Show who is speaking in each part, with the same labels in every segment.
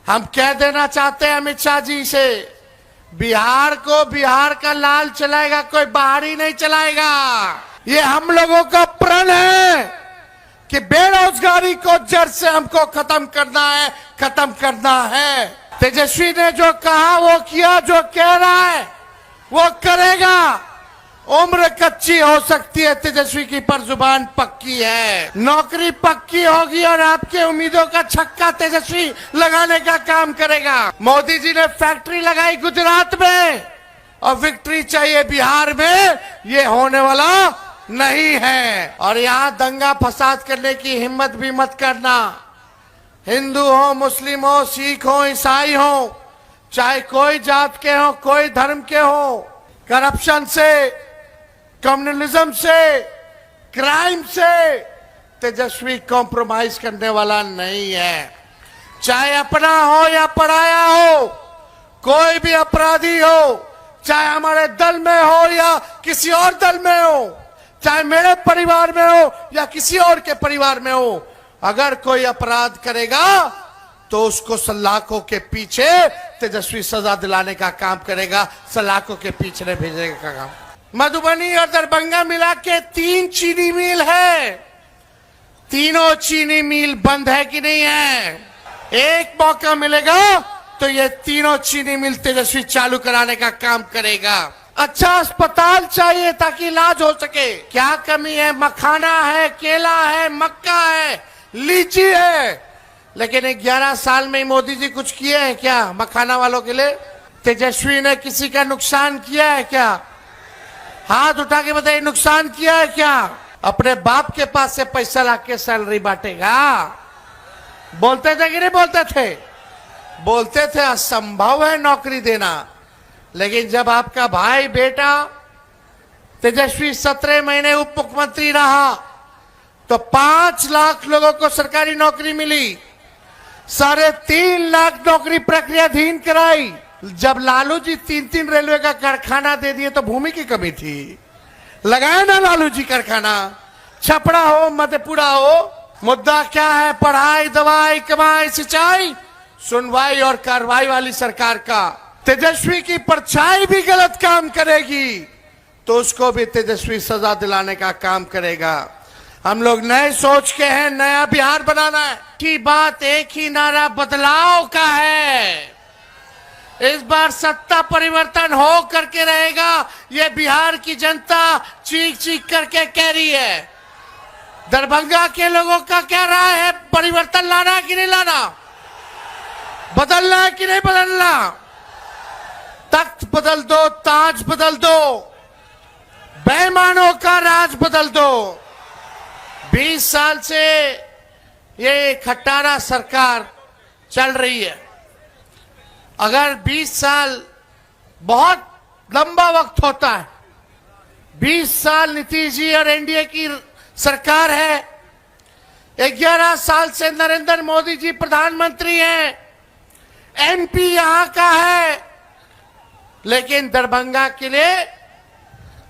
Speaker 1: हम कह देना चाहते हैं अमित शाह जी से, बिहार को बिहार का लाल चलाएगा, कोई बाहरी नहीं चलाएगा। ये हम लोगों का प्रण है कि बेरोजगारी को जड़ से हमको खत्म करना है, खत्म करना है। तेजस्वी ने जो कहा वो किया, जो कह रहा है वो करेगा। उम्र कच्ची हो सकती है तेजस्वी की, पर जुबान पक्की है। नौकरी पक्की होगी और आपके उम्मीदों का छक्का तेजस्वी लगाने का काम करेगा। मोदी जी ने फैक्ट्री लगाई गुजरात में और विक्ट्री चाहिए बिहार में, ये होने वाला नहीं है। और यहाँ दंगा फसाद करने की हिम्मत भी मत करना। हिंदू हो, मुस्लिम हो, सिख हो, ईसाई हो, चाहे कोई जात के हो, कोई धर्म के हो, करप्शन से, कम्युनलिज्म से, क्राइम से तेजस्वी कॉम्प्रोमाइज करने वाला नहीं है। चाहे अपना हो या पराया हो, कोई भी अपराधी हो, चाहे हमारे दल में हो या किसी और दल में हो, चाहे मेरे परिवार में हो या किसी और के परिवार में हो, अगर कोई अपराध करेगा तो उसको सलाखों के पीछे तेजस्वी सजा दिलाने का काम करेगा, सलाखों के पीछे भेजने का काम। मधुबनी और दरभंगा मिला के 3 चीनी मिल है, तीनों चीनी मिल बंद है कि नहीं है? एक मौका मिलेगा तो ये तीनों चीनी मिल तेजस्वी चालू कराने का काम करेगा। अच्छा अस्पताल चाहिए ताकि इलाज हो सके। क्या कमी है? मखाना है, केला है, मक्का है, लीची है। लेकिन 11 साल में मोदी जी कुछ किए हैं क्या मखाना वालों के लिए? तेजस्वी ने किसी का नुकसान किया है क्या? हाथ उठा के बताइए, नुकसान किया है क्या? अपने बाप के पास से पैसा लाके सैलरी बांटेगा। बोलते थे कि नहीं बोलते थे? बोलते थे असंभव है नौकरी देना। लेकिन जब आपका भाई बेटा तेजस्वी 17 महीने उप मुख्यमंत्री रहा तो 5 लाख लोगों को सरकारी नौकरी मिली, 3.5 लाख नौकरी प्रक्रियाधीन कराई। जब लालू जी 3 रेलवे का कारखाना दे दिए तो भूमि की कमी थी, लगाया ना लालू जी कारखाना। छपड़ा हो, मधेपुरा हो, मुद्दा क्या है? पढ़ाई, दवाई, कमाई, सिंचाई, सुनवाई और कार्रवाई वाली सरकार का। तेजस्वी की परछाई भी गलत काम करेगी तो उसको भी तेजस्वी सजा दिलाने का काम करेगा। हम लोग नए सोच के हैं, नया बिहार बनाना है की बात, एक ही नारा बदलाव का है। इस बार सत्ता परिवर्तन हो करके रहेगा, ये बिहार की जनता चीख चीख करके कह रही है। दरभंगा के लोगों का क्या राय है? परिवर्तन लाना है कि नहीं लाना? बदलना है कि नहीं बदलना? तख्त बदल दो, ताज बदल दो, बेईमानों का राज बदल दो। 20 साल से ये खट्टारा सरकार चल रही है। अगर 20 साल बहुत लंबा वक्त होता है, 20 साल नीतीश जी और एनडीए की सरकार है, 11 साल से नरेंद्र मोदी जी प्रधानमंत्री हैं, एमपी यहां का है, लेकिन दरभंगा के लिए,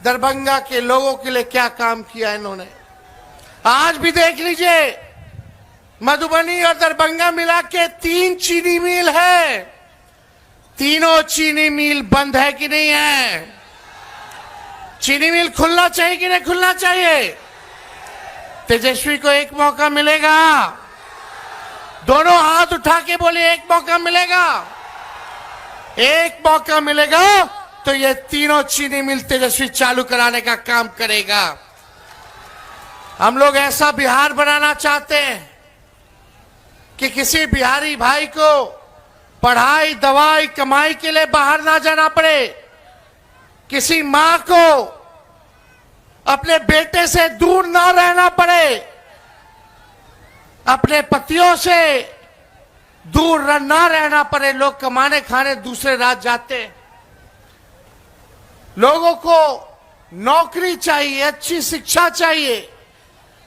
Speaker 1: दरभंगा के लोगों के लिए क्या काम किया इन्होंने? आज भी देख लीजिए, मधुबनी और दरभंगा मिला के 3 चीनी मिल है, तीनों चीनी मिल बंद है कि नहीं है? चीनी मिल खुलना चाहिए कि नहीं खुलना चाहिए? तेजस्वी को एक मौका मिलेगा। दोनों हाथ उठा के बोले, एक मौका मिलेगा। एक मौका मिलेगा तो ये तीनों चीनी मिल तेजस्वी चालू कराने का काम करेगा। हम लोग ऐसा बिहार बनाना चाहते हैं कि किसी बिहारी भाई को पढ़ाई, दवाई, कमाई के लिए बाहर ना जाना पड़े, किसी मां को अपने बेटे से दूर ना रहना पड़े, अपने पतियों से दूर ना रहना पड़े। लोग कमाने खाने दूसरे राज्य जाते हैं। लोगों को नौकरी चाहिए, अच्छी शिक्षा चाहिए,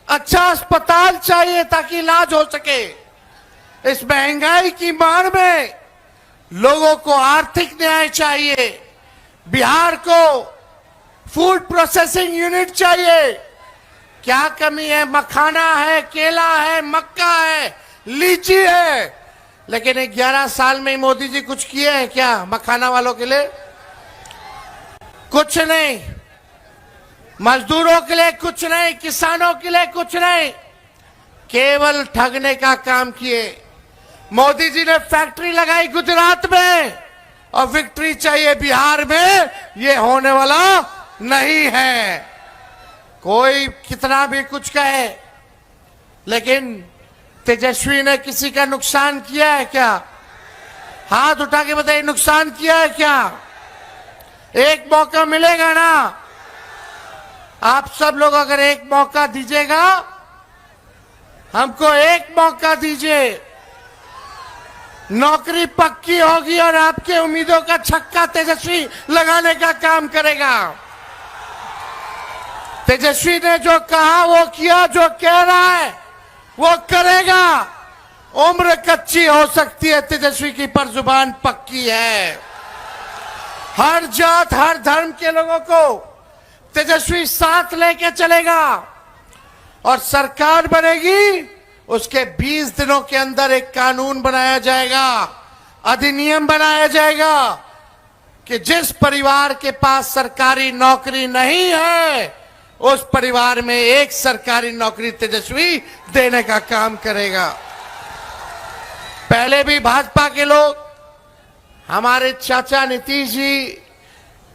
Speaker 1: अच्छा अस्पताल चाहिए ताकि इलाज हो सके। इस महंगाई की मार में लोगों को आर्थिक न्याय चाहिए। बिहार को फूड प्रोसेसिंग यूनिट चाहिए। क्या कमी है? मखाना है, केला है, मक्का है, लीची है। लेकिन 11 साल में मोदी जी कुछ किए हैं क्या मखाना वालों के लिए? कुछ नहीं। मजदूरों के लिए कुछ नहीं, किसानों के लिए कुछ नहीं, केवल ठगने का काम किए। मोदी जी ने फैक्ट्री लगाई गुजरात में और विक्ट्री चाहिए बिहार में, ये होने वाला नहीं है। कोई कितना भी कुछ कहे, लेकिन तेजस्वी ने किसी का नुकसान किया है क्या? हाथ उठा के बताइए, नुकसान किया है क्या? एक मौका मिलेगा ना? आप सब लोग अगर एक मौका दीजिएगा, हमको एक मौका दीजिए, नौकरी पक्की होगी और आपके उम्मीदों का छक्का तेजस्वी लगाने का काम करेगा। तेजस्वी ने जो कहा वो किया, जो कह रहा है वो करेगा। उम्र कच्ची हो सकती है तेजस्वी की, पर जुबान पक्की है। हर जात हर धर्म के लोगों को तेजस्वी साथ लेके चलेगा और सरकार बनेगी। उसके 20 दिनों के अंदर एक कानून बनाया जाएगा, अधिनियम बनाया जाएगा कि जिस परिवार के पास सरकारी नौकरी नहीं है, उस परिवार में एक सरकारी नौकरी तेजस्वी देने का काम करेगा। पहले भी भाजपा के लोग, हमारे चाचा नीतीश जी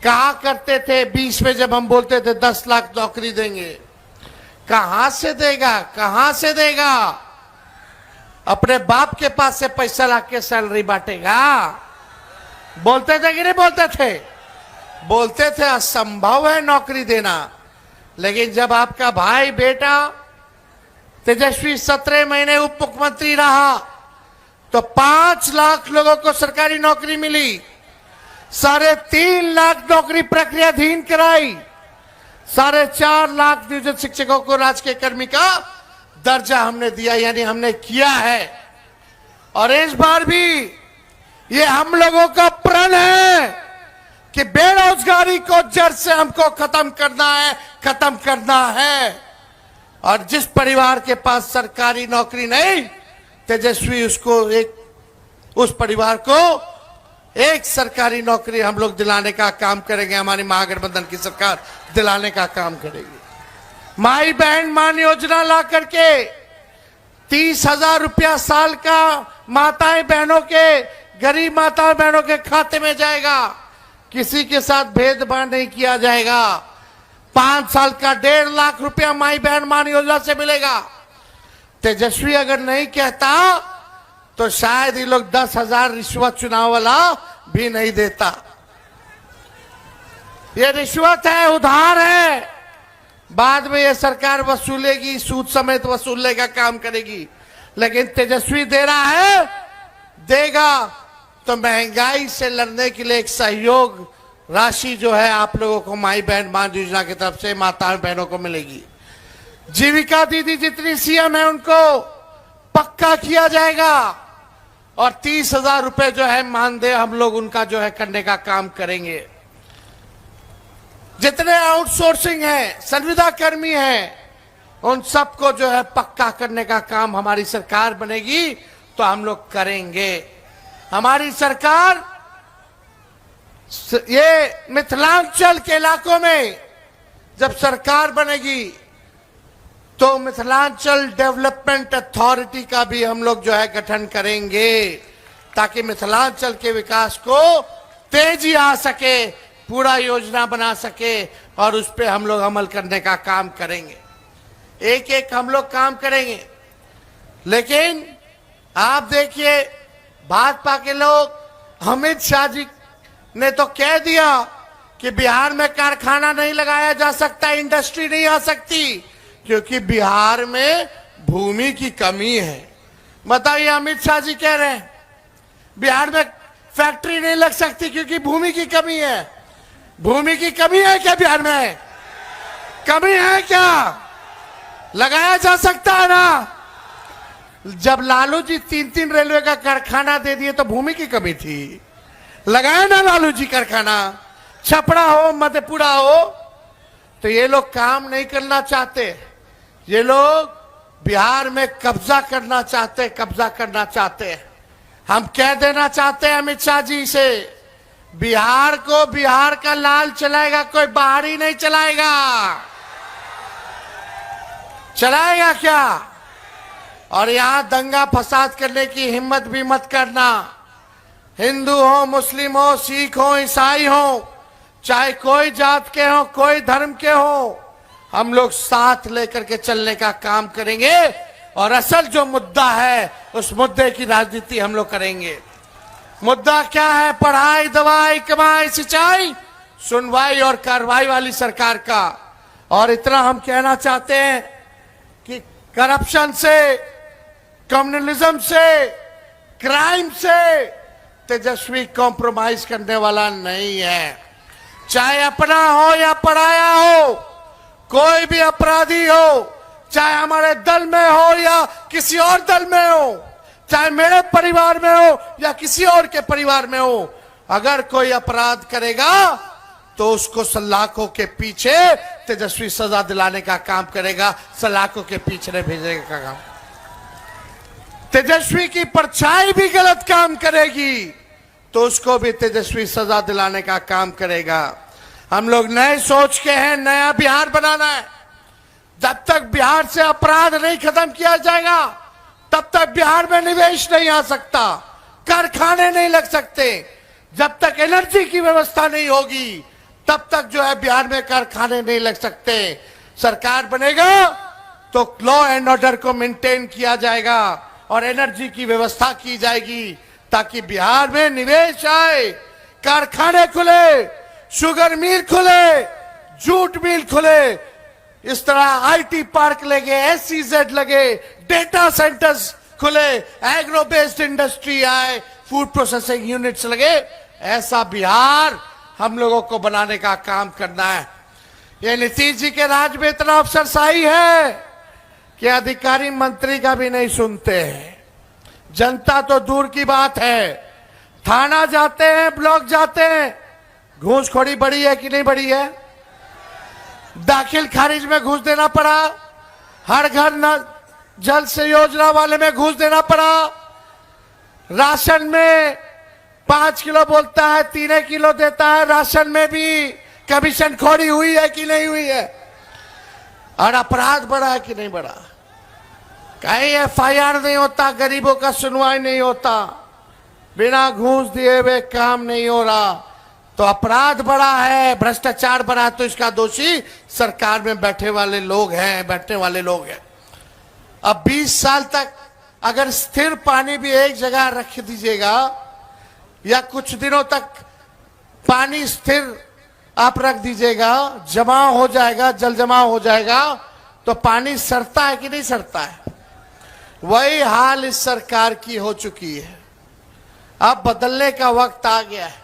Speaker 1: कहा करते थे 20 में जब हम बोलते थे 10 लाख नौकरी देंगे, कहां से देगा, कहां से देगा? अपने बाप के पास से पैसा लाके सैलरी बांटेगा? बोलते थे कि नहीं बोलते थे? बोलते थे असंभव है नौकरी देना। लेकिन जब आपका भाई बेटा तेजस्वी 17 महीने उप मुख्यमंत्री रहा तो 5 लाख लोगों को सरकारी नौकरी मिली, 3.5 लाख नौकरी प्रक्रियाधीन कराई, 4.5 लाख नियोजित शिक्षकों को राजकीय कर्मी का दर्जा हमने दिया, यानी हमने किया है। और इस बार भी ये हम लोगों का प्रण है कि बेरोजगारी को जड़ से हमको खत्म करना है। और जिस परिवार के पास सरकारी नौकरी नहीं, तेजस्वी उस परिवार को एक सरकारी नौकरी हम लोग दिलाने का काम करेंगे। हमारी महागठबंधन की सरकार दिलाने का काम करेगी। माई बहन मान योजना ला करके 30,000 रुपया साल का माताएं बहनों के, गरीब माताएं बहनों के खाते में जाएगा। किसी के साथ भेदभाव नहीं किया जाएगा। 5 साल का 1.5 लाख रुपया माई बहन मान योजना से मिलेगा। तेजस्वी अगर नहीं कहता तो शायद ये लोग 10,000 रिश्वत चुनाव वाला भी नहीं देता। ये रिश्वत है, उधार है, बाद में ये सरकार वसूलेगी, सूद समेत वसूलने का काम करेगी। लेकिन तेजस्वी दे रहा है, देगा तो महंगाई से लड़ने के लिए एक सहयोग राशि जो है आप लोगों को माई बहन मान योजना की तरफ से माता बहनों को मिलेगी। जीविका दीदी जितनी सीएम है उनको पक्का किया जाएगा और 30,000 रुपए जो है मानदेय हम लोग उनका जो है करने का काम करेंगे। जितने आउटसोर्सिंग है, संविदा कर्मी है, उन सबको जो है पक्का करने का काम हमारी सरकार बनेगी तो हम लोग करेंगे। हमारी सरकार ये मिथिलांचल के इलाकों में जब सरकार बनेगी तो मिथिलांचल डेवलपमेंट अथॉरिटी का भी हम लोग जो है गठन करेंगे ताकि मिथिलांचल के विकास को तेजी आ सके, पूरा योजना बना सके और उस पर हम लोग अमल करने का काम करेंगे। एक एक हम लोग काम करेंगे। लेकिन आप देखिए भाजपा के लोग, अमित शाह जी ने तो कह दिया कि बिहार में कारखाना नहीं लगाया जा सकता, इंडस्ट्री नहीं आ सकती क्योंकि बिहार में भूमि की कमी है। बताइए, अमित शाह जी कह रहे हैं बिहार में फैक्ट्री नहीं लग सकती क्योंकि भूमि की कमी है। भूमि की कमी है क्या बिहार में? कमी है क्या? लगाया जा सकता है ना। जब लालू जी 3-3 रेलवे का कारखाना दे दिए तो भूमि की कमी थी, लगाया ना लालू जी कारखाना। छपरा हो, मधेपुरा हो, तो ये लोग काम नहीं करना चाहते। ये लोग बिहार में कब्जा करना चाहते हैं। हम कह देना चाहते हैं अमित शाह जी से, बिहार को बिहार का लाल चलाएगा, कोई बाहरी नहीं चलाएगा। चलाएगा क्या? और यहां दंगा फसाद करने की हिम्मत भी मत करना। हिंदू हो, मुस्लिम हो, सिख हो, ईसाई हो, चाहे कोई जात के हो, कोई धर्म के हो, हम लोग साथ लेकर के चलने का काम करेंगे और असल जो मुद्दा है उस मुद्दे की राजनीति हम लोग करेंगे। मुद्दा क्या है? पढ़ाई, दवाई, कमाई, सिंचाई, सुनवाई और कार्रवाई वाली सरकार का। और इतना हम कहना चाहते हैं कि करप्शन से, कम्युनलिज्म से, क्राइम से तेजस्वी कॉम्प्रोमाइज करने वाला नहीं है। चाहे अपना हो या पराया हो, कोई भी अपराधी हो, चाहे हमारे दल में हो या किसी और दल में हो, चाहे मेरे परिवार में हो या किसी और के परिवार में हो, अगर कोई अपराध करेगा तो उसको सलाखों के पीछे तेजस्वी सजा दिलाने का काम करेगा, सलाखों के पीछे भेजने का काम। तेजस्वी की परछाई भी गलत काम करेगी तो उसको भी तेजस्वी सजा दिलाने का काम करेगा। हम लोग नए सोच के हैं, नया बिहार बनाना है। जब तक बिहार से अपराध नहीं खत्म किया जाएगा तब तक बिहार में निवेश नहीं आ सकता, कारखाने नहीं लग सकते। जब तक एनर्जी की व्यवस्था नहीं होगी तब तक जो है बिहार में कारखाने नहीं लग सकते। सरकार बनेगा तो लॉ एंड ऑर्डर को मेंटेन किया जाएगा और एनर्जी की व्यवस्था की जाएगी ताकि बिहार में निवेश आए, कारखाने खुले, शुगर मिल खुले, जूट मिल खुले, इस तरह आईटी पार्क लगे, एसईजेड लगे, डेटा सेंटर्स खुले, एग्रो बेस्ड इंडस्ट्री आए, फूड प्रोसेसिंग यूनिट्स लगे। ऐसा बिहार हम लोगों को बनाने का काम करना है। ये नीतीश जी के राज में इतना अफसरशाही है कि अधिकारी मंत्री का भी नहीं सुनते हैं। जनता तो दूर की बात है, थाना जाते हैं, ब्लॉक जाते हैं, घूसखोरी बढ़ी है कि नहीं बढ़ी है? दाखिल खारिज में घूस देना पड़ा, हर घर न जल से योजना वाले में घूस देना पड़ा, राशन में 5 किलो बोलता है 3 किलो देता है, राशन में भी कमीशन खोरी हुई है कि नहीं हुई है? और अपराध बढ़ा है कि नहीं बढ़ा? कहीं एफआईआर नहीं होता, गरीबों का सुनवाई नहीं होता, बिना घूस दिए हुए काम नहीं हो रहा, तो अपराध बढ़ा है, भ्रष्टाचार बढ़ा, तो इसका दोषी सरकार में बैठे वाले लोग हैं, बैठने वाले लोग हैं। अब 20 साल तक अगर स्थिर पानी भी एक जगह रख दीजिएगा या कुछ दिनों तक पानी स्थिर आप रख दीजिएगा, जमा हो जाएगा, जल जमा हो जाएगा, तो पानी सड़ता है कि नहीं सड़ता है? वही हाल इस सरकार की हो चुकी है। अब बदलने का वक्त आ गया है।